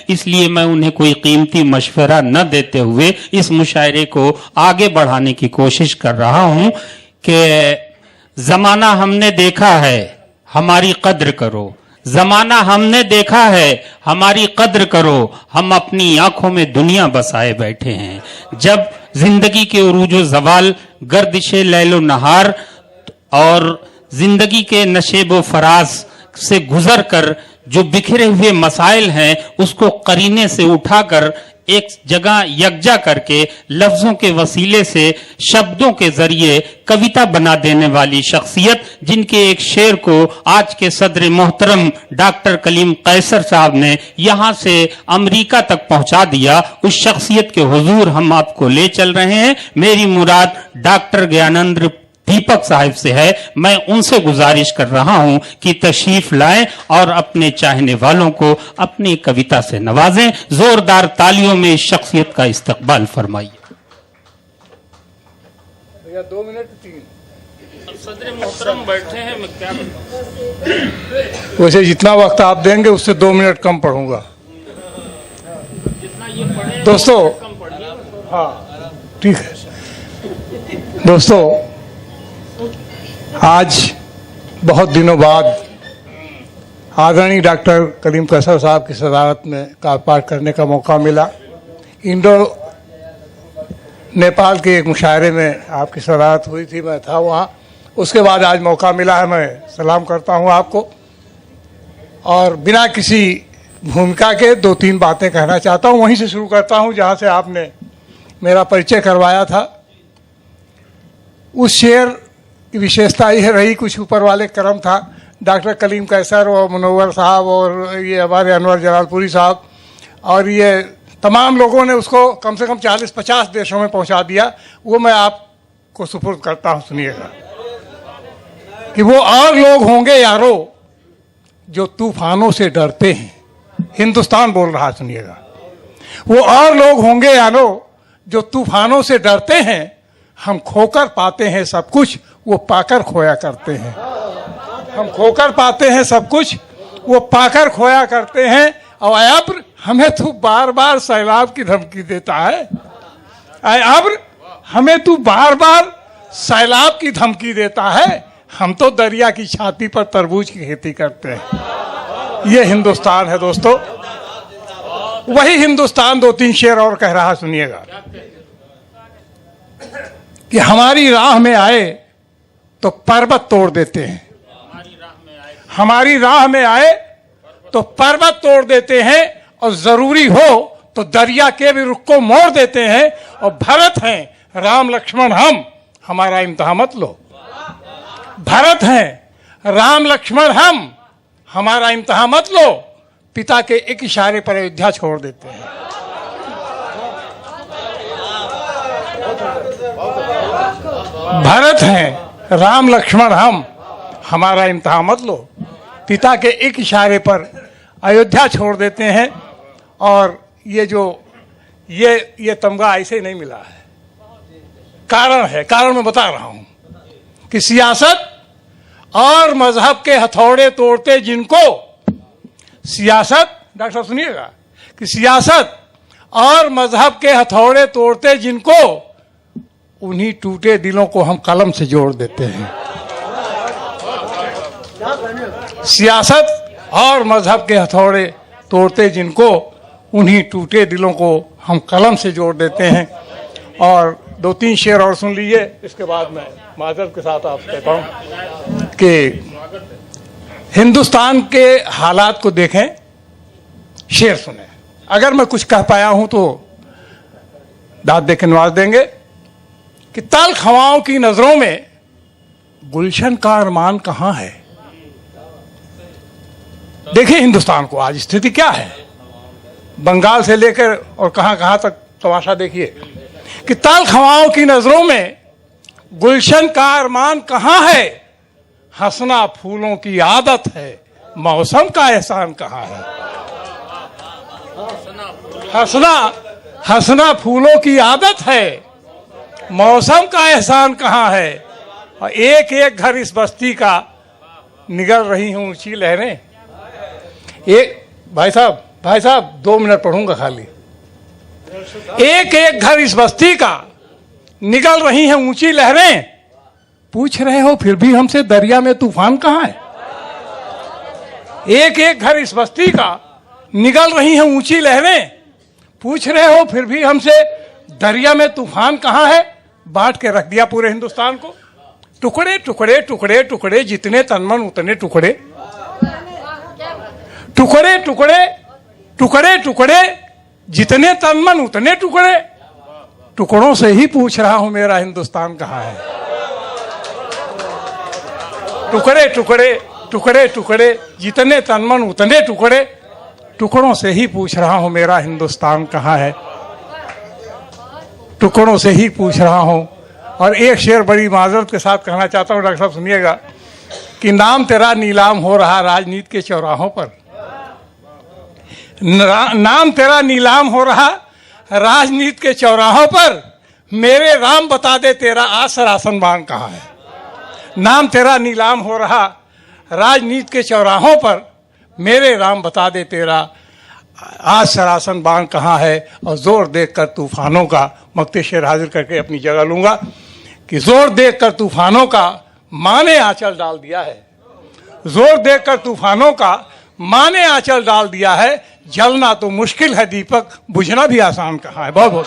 इसलिए मैं उन्हें कोई कीमती मशवरा न देते हुए इस मुशायरे को आगे बढ़ाने की कोशिश कर रहा हूं कि जमाना हमने देखा है, हमारी कद्र करो। जमाना हमने देखा है, हमारी कद्र करो। हम अपनी आंखों में दुनिया बसाए बैठे हैं। जब जिंदगी के उरूजो जवाल, गर्दिशे लैलो नहार और जिंदगी के नशेबो फराज से गुजर कर जो बिखरे हुए मसाइल हैं उसको करीने से उठाकर एक जगह यकजा करके लफ्जों के वसीले से, शब्दों के जरिए कविता बना देने वाली शख्सियत, जिनके एक शेर को आज के सदर मोहतरम डॉक्टर कलीम कैसर साहब ने यहां से अमेरिका तक पहुंचा दिया, उस शख्सियत के हुजूर हम आपको ले चल रहे हैं। मेरी मुराद डॉक्टर ज्ञानेंद्र दीपक साहिब से है। मैं उनसे गुजारिश कर रहा हूं कि तशरीफ लाएं और अपने चाहने वालों को अपनी कविता से नवाजें। जोरदार तालियों में इस शख्सियत का इस्तकबाल फरमाइए। 2 मिनट 3 सदर मोहतरम बैठे हैं, मैं क्या बताऊं? वैसे जितना वक्त आप देंगे उससे 2 मिनट कम पढ़ूंगा दोस्तों। हाँ ठीक है दोस्तों, आज बहुत दिनों बाद आदरणीय डॉक्टर कलीम कैसर साहब की सदारत में कार्यपाठ करने का मौका मिला। इंडो नेपाल के एक मुशायरे में आपकी सदारत हुई थी, मैं था वहाँ। उसके बाद आज मौका मिला है, मैं सलाम करता हूँ आपको और बिना किसी भूमिका के 2-3 बातें कहना चाहता हूँ। वहीं से शुरू करता हूँ जहाँ से आपने मेरा परिचय करवाया था। उस शेर की विशेषता यह रही, कुछ ऊपर वाले क्रम था। डॉक्टर कलीम कैसर और मुनव्वर साहब और ये हमारे अनवर जलालपुरी साहब और ये तमाम लोगों ने उसको कम से कम 40-50 देशों में पहुंचा दिया। वो मैं आपको सुपुर्द करता हूं, सुनिएगा कि वो और लोग होंगे यारो जो तूफानों से डरते हैं। हिंदुस्तान बोल रहा, सुनिएगा। वो और लोग होंगे यारो जो तूफानों से डरते हैं। हम खोकर पाते हैं सब कुछ, वो पाकर खोया करते हैं। हम खोकर पाते हैं सब कुछ, वो पाकर खोया करते हैं। और अब्र हमें तू बार बार सैलाब की धमकी देता है। अब्र हमें तू बार बार सैलाब की धमकी देता है। हम तो दरिया की छाती पर तरबूज की खेती करते हैं। ये हिंदुस्तान है दोस्तों। वही हिंदुस्तान 2-3 शेर और कह रहा, सुनिएगा कि हमारी राह में आए तो पर्वत तोड़ देते हैं। हमारी राह में आए तो पर्वत तोड़ देते हैं और जरूरी हो तो दरिया के भी रुख को मोड़ देते हैं। और भरत हैं, राम लक्ष्मण हम, हमारा इम्तिहान मत लो। भरत हैं, राम लक्ष्मण हम, हमारा इम्तिहान मत लो। पिता के एक इशारे पर अयोध्या छोड़ देते हैं। भरत हैं, राम लक्ष्मण हम, हमारा इम्तिहान मत लो। पिता के एक इशारे पर अयोध्या छोड़ देते हैं। और ये जो ये तमगा ऐसे ही नहीं मिला है, कारण है। कारण मैं बता रहा हूं कि सियासत और मजहब के हथौड़े तोड़ते जिनको, सियासत, डॉक्टर साहब सुनिएगा, कि सियासत और मजहब के हथौड़े तोड़ते जिनको, उन्हीं टूटे दिलों को हम कलम से जोड़ देते हैं। सियासत और मजहब के हथौड़े तोड़ते जिनको, उन्हीं टूटे दिलों को हम कलम से जोड़ देते हैं। और 2-3 शेर और सुन लीजिए, इसके बाद मैं माजरत के साथ आपसे कहता हूँ कि हिंदुस्तान के हालात को देखें, शेर सुने। अगर मैं कुछ कह पाया हूं तो दाद दे के नवाज देंगे कि तल्ख हवाओं की नजरों में गुलशन का अरमान कहां है। देखिए हिंदुस्तान को आज स्थिति क्या है, बंगाल से लेकर और कहां कहां तक तमाशा देखिए कि तल्ख हवाओं की नजरों में गुलशन का अरमान कहां है। हंसना फूलों की आदत है, मौसम का एहसान कहां है। हंसना फूलों की आदत है, मौसम का एहसान कहां है। और एक एक घर इस बस्ती का निगल रही हूं ऊंची लहरें। एक भाई साहब भाई साहब 2 मिनट पढ़ूंगा खाली। एक एक घर इस बस्ती का, निकल रही हैं ऊंची लहरें, पूछ रहे हो फिर भी हमसे दरिया में तूफान कहाँ है। एक एक घर इस बस्ती का, निकल रही हैं ऊंची लहरें, पूछ रहे हो फिर भी हमसे दरिया में तूफान कहाँ है। बांट के रख दिया पूरे हिंदुस्तान को, टुकड़े टुकड़े टुकड़े टुकड़े, जितने तनमन उतने टुकड़े, टुकड़े टुकड़े टुकड़े टुकड़े, जितने तनमन उतने टुकड़े। टुकड़ों से ही पूछ रहा हूं मेरा हिंदुस्तान कहाँ है। टुकड़े टुकड़े टुकड़े टुकड़े, जितने तनमन उतने टुकड़े। टुकड़ों से ही पूछ रहा हूं मेरा हिंदुस्तान कहाँ है। टुकड़ों से ही पूछ रहा हूं। और एक शेर बड़ी माजरत के साथ कहना चाहता हूं, डॉक्टर साहब सुनिएगा, कि नाम तेरा नीलाम हो रहा राजनीति के चौराहों पर। नाम तेरा नीलाम हो रहा राजनीति के चौराहों पर, मेरे राम बता दे तेरा आसर आसन बांग कहाँ है। नाम तेरा नीलाम हो रहा राजनीति के चौराहों पर, मेरे राम बता दे तेरा आज सरासन बांग कहाँ है। और जोर देखकर तूफानों का, मक्ते शेर हाजिर करके अपनी जगह लूंगा, कि जोर देखकर तूफानों का माँ ने आंचल डाल दिया है। जोर देखकर तूफानों का माँ ने आंचल डाल दिया है। जलना तो मुश्किल है दीपक, बुझना भी आसान कहाँ है। बहुत बहुत